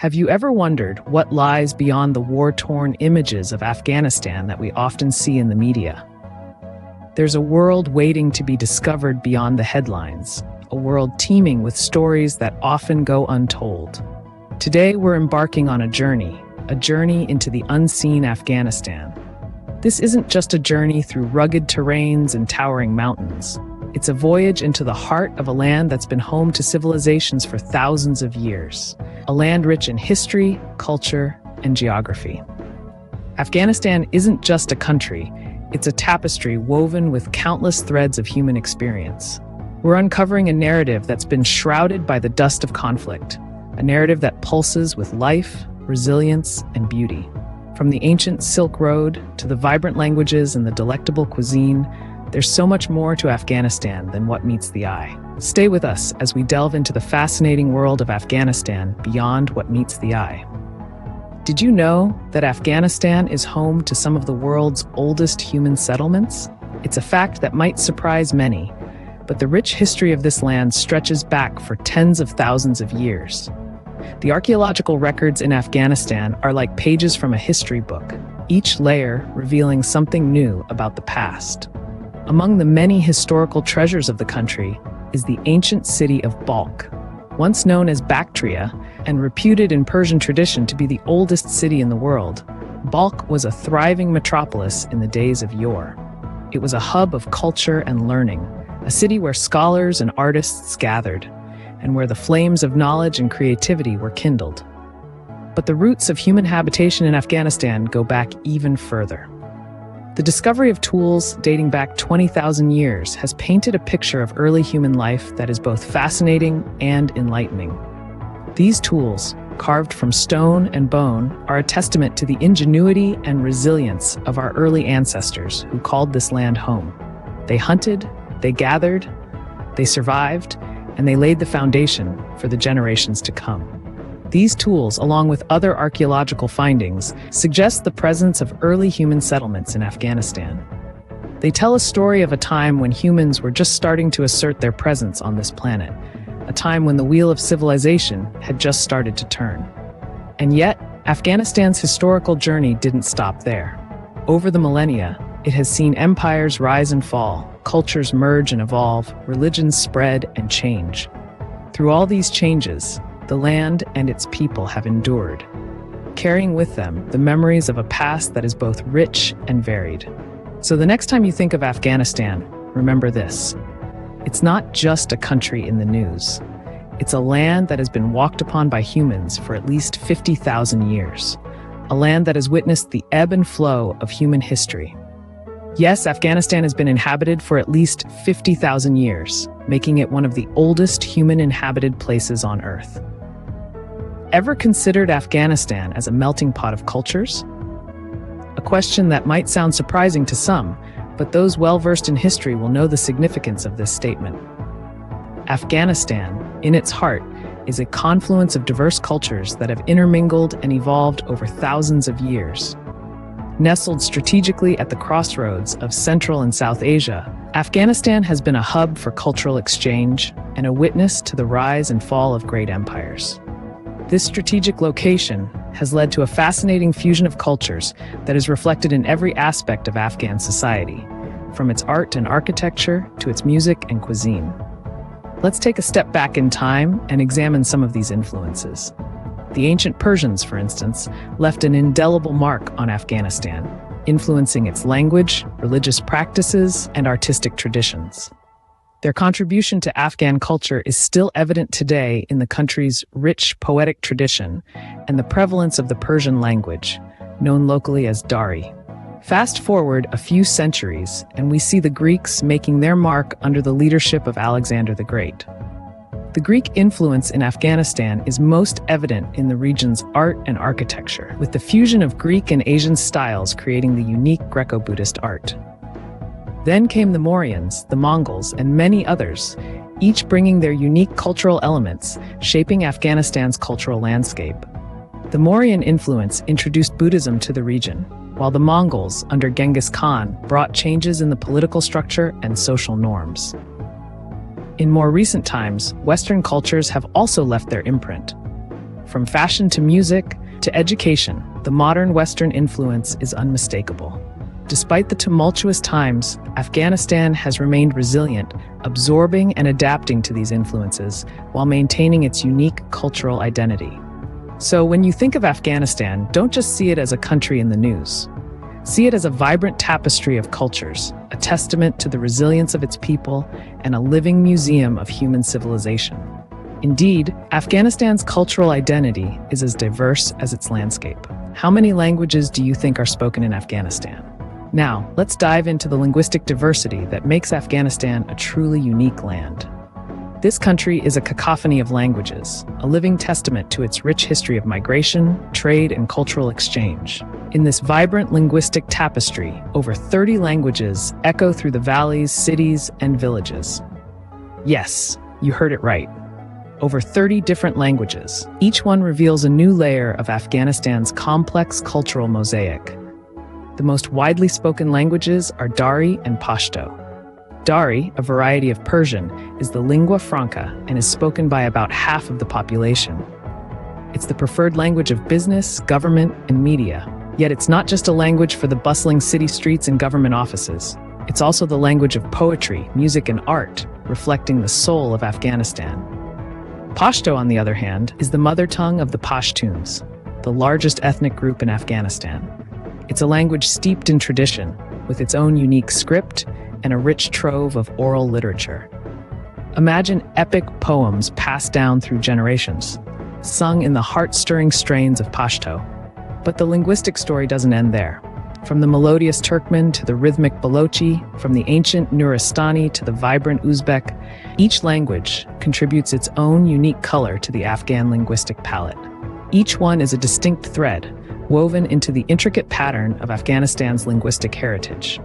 Have you ever wondered what lies beyond the war-torn images of Afghanistan that we often see in the media? There's a world waiting to be discovered beyond the headlines, a world teeming with stories that often go untold. Today, we're embarking on a journey into the unseen Afghanistan. This isn't just a journey through rugged terrains and towering mountains. It's a voyage into the heart of a land that's been home to civilizations for thousands of years, a land rich in history, culture, and geography. Afghanistan isn't just a country, it's a tapestry woven with countless threads of human experience. We're uncovering a narrative that's been shrouded by the dust of conflict, a narrative that pulses with life, resilience, and beauty. From the ancient Silk Road to the vibrant languages and the delectable cuisine, there's so much more to Afghanistan than what meets the eye. Stay with us as we delve into the fascinating world of Afghanistan beyond what meets the eye. Did you know that Afghanistan is home to some of the world's oldest human settlements? It's a fact that might surprise many, but the rich history of this land stretches back for tens of thousands of years. The archaeological records in Afghanistan are like pages from a history book, each layer revealing something new about the past. Among the many historical treasures of the country is the ancient city of Balkh, once known as Bactria and reputed in Persian tradition to be the oldest city in the world. Balkh was a thriving metropolis in the days of yore. It was a hub of culture and learning, a city where scholars and artists gathered, and where the flames of knowledge and creativity were kindled. But the roots of human habitation in Afghanistan go back even further. The discovery of tools dating back 20,000 years has painted a picture of early human life that is both fascinating and enlightening. These tools, carved from stone and bone, are a testament to the ingenuity and resilience of our early ancestors who called this land home. They hunted, they gathered, they survived, and they laid the foundation for the generations to come. These tools, along with other archaeological findings, suggest the presence of early human settlements in Afghanistan. They tell a story of a time when humans were just starting to assert their presence on this planet, a time when the wheel of civilization had just started to turn. And yet, Afghanistan's historical journey didn't stop there. Over the millennia, it has seen empires rise and fall, cultures merge and evolve, religions spread and change. Through all these changes, the land and its people have endured, carrying with them the memories of a past that is both rich and varied. So the next time you think of Afghanistan, remember this. It's not just a country in the news. It's a land that has been walked upon by humans for at least 50,000 years. A land that has witnessed the ebb and flow of human history. Yes, Afghanistan has been inhabited for at least 50,000 years, making it one of the oldest human-inhabited places on Earth. Ever considered Afghanistan as a melting pot of cultures? A question that might sound surprising to some, but those well-versed in history will know the significance of this statement. Afghanistan, in its heart, is a confluence of diverse cultures that have intermingled and evolved over thousands of years. Nestled strategically at the crossroads of Central and South Asia, Afghanistan has been a hub for cultural exchange and a witness to the rise and fall of great empires. This strategic location has led to a fascinating fusion of cultures that is reflected in every aspect of Afghan society, from its art and architecture to its music and cuisine. Let's take a step back in time and examine some of these influences. The ancient Persians, for instance, left an indelible mark on Afghanistan, influencing its language, religious practices, and artistic traditions. Their contribution to Afghan culture is still evident today in the country's rich poetic tradition and the prevalence of the Persian language, known locally as Dari. Fast forward a few centuries, and we see the Greeks making their mark under the leadership of Alexander the Great. The Greek influence in Afghanistan is most evident in the region's art and architecture, with the fusion of Greek and Asian styles creating the unique Greco-Buddhist art. Then came the Mauryans, the Mongols, and many others, each bringing their unique cultural elements, shaping Afghanistan's cultural landscape. The Mauryan influence introduced Buddhism to the region, while the Mongols, under Genghis Khan, brought changes in the political structure and social norms. In more recent times, Western cultures have also left their imprint. From fashion to music to education, the modern Western influence is unmistakable. Despite the tumultuous times, Afghanistan has remained resilient, absorbing and adapting to these influences while maintaining its unique cultural identity. So when you think of Afghanistan, don't just see it as a country in the news. See it as a vibrant tapestry of cultures, a testament to the resilience of its people, and a living museum of human civilization. Indeed, Afghanistan's cultural identity is as diverse as its landscape. How many languages do you think are spoken in Afghanistan? Now, let's dive into the linguistic diversity that makes Afghanistan a truly unique land. This country is a cacophony of languages, a living testament to its rich history of migration, trade, and cultural exchange. In this vibrant linguistic tapestry, over 30 languages echo through the valleys, cities, and villages. Yes, you heard it right. Over 30 different languages. Each one reveals a new layer of Afghanistan's complex cultural mosaic. The most widely spoken languages are Dari and Pashto. Dari, a variety of Persian, is the lingua franca and is spoken by about half of the population. It's the preferred language of business, government, and media. Yet it's not just a language for the bustling city streets and government offices. It's also the language of poetry, music, and art, reflecting the soul of Afghanistan. Pashto, on the other hand, is the mother tongue of the Pashtuns, the largest ethnic group in Afghanistan. It's a language steeped in tradition, with its own unique script and a rich trove of oral literature. Imagine epic poems passed down through generations, sung in the heart-stirring strains of Pashto. But the linguistic story doesn't end there. From the melodious Turkmen to the rhythmic Balochi, from the ancient Nuristani to the vibrant Uzbek, each language contributes its own unique color to the Afghan linguistic palette. Each one is a distinct thread, woven into the intricate pattern of Afghanistan's linguistic heritage.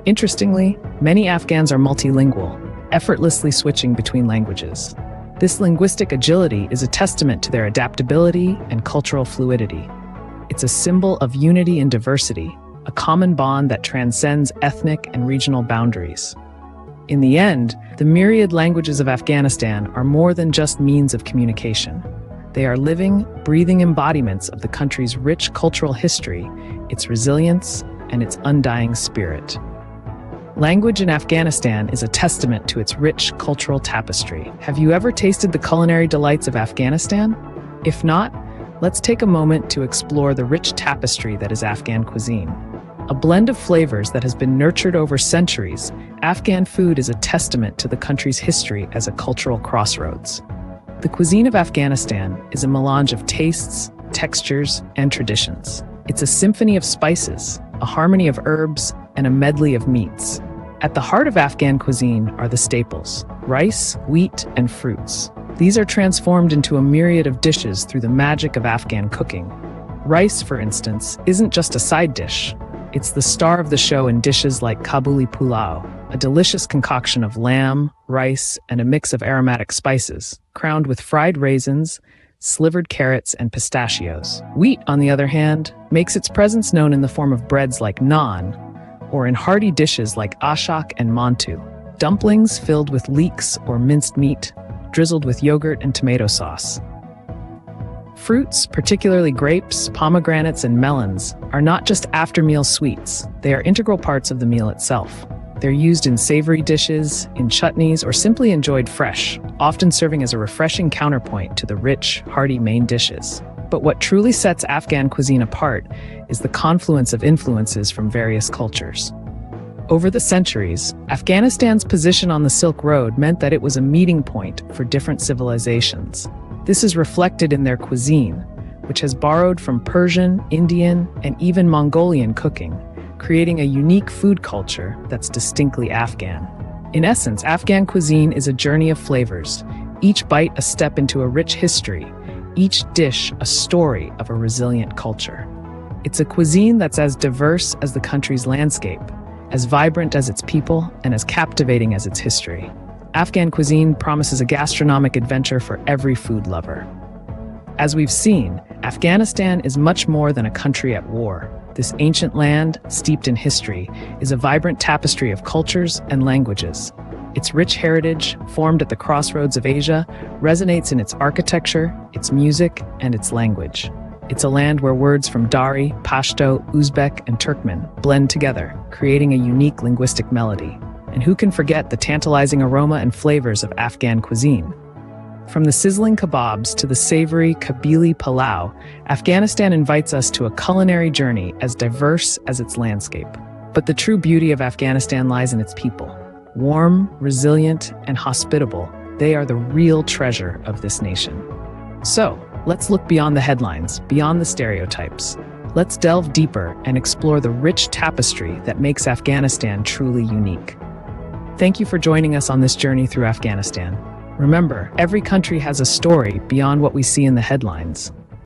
Interestingly, many Afghans are multilingual, effortlessly switching between languages. This linguistic agility is a testament to their adaptability and cultural fluidity. It's a symbol of unity and diversity, a common bond that transcends ethnic and regional boundaries. In the end, the myriad languages of Afghanistan are more than just means of communication. They are living, breathing embodiments of the country's rich cultural history, its resilience, and its undying spirit. Language in Afghanistan is a testament to its rich cultural tapestry. Have you ever tasted the culinary delights of Afghanistan? If not, let's take a moment to explore the rich tapestry that is Afghan cuisine. A blend of flavors that has been nurtured over centuries, Afghan food is a testament to the country's history as a cultural crossroads. The cuisine of Afghanistan is a melange of tastes, textures, and traditions. It's a symphony of spices, a harmony of herbs, and a medley of meats. At the heart of Afghan cuisine are the staples: rice, wheat, and fruits. These are transformed into a myriad of dishes through the magic of Afghan cooking. Rice, for instance, isn't just a side dish. It's the star of the show in dishes like Kabuli pulao, a delicious concoction of lamb, rice, and a mix of aromatic spices, crowned with fried raisins, slivered carrots, and pistachios. Wheat, on the other hand, makes its presence known in the form of breads like naan, or in hearty dishes like ashak and mantu, dumplings filled with leeks or minced meat, drizzled with yogurt and tomato sauce. Fruits, particularly grapes, pomegranates, and melons, are not just after-meal sweets. They are integral parts of the meal itself. They're used in savory dishes, in chutneys, or simply enjoyed fresh, often serving as a refreshing counterpoint to the rich, hearty main dishes. But what truly sets Afghan cuisine apart is the confluence of influences from various cultures. Over the centuries, Afghanistan's position on the Silk Road meant that it was a meeting point for different civilizations. This is reflected in their cuisine, which has borrowed from Persian, Indian, and even Mongolian cooking, creating a unique food culture that's distinctly Afghan. In essence, Afghan cuisine is a journey of flavors, each bite a step into a rich history, each dish a story of a resilient culture. It's a cuisine that's as diverse as the country's landscape, as vibrant as its people, and as captivating as its history. Afghan cuisine promises a gastronomic adventure for every food lover. As we've seen, Afghanistan is much more than a country at war. This ancient land, steeped in history, is a vibrant tapestry of cultures and languages. Its rich heritage, formed at the crossroads of Asia, resonates in its architecture, its music, and its language. It's a land where words from Dari, Pashto, Uzbek, and Turkmen blend together, creating a unique linguistic melody. And who can forget the tantalizing aroma and flavors of Afghan cuisine? From the sizzling kebabs to the savory Kabili palau, Afghanistan invites us to a culinary journey as diverse as its landscape. But the true beauty of Afghanistan lies in its people. Warm, resilient, and hospitable, they are the real treasure of this nation. So, let's look beyond the headlines, beyond the stereotypes. Let's delve deeper and explore the rich tapestry that makes Afghanistan truly unique. Thank you for joining us on this journey through Afghanistan. Remember, every country has a story beyond what we see in the headlines.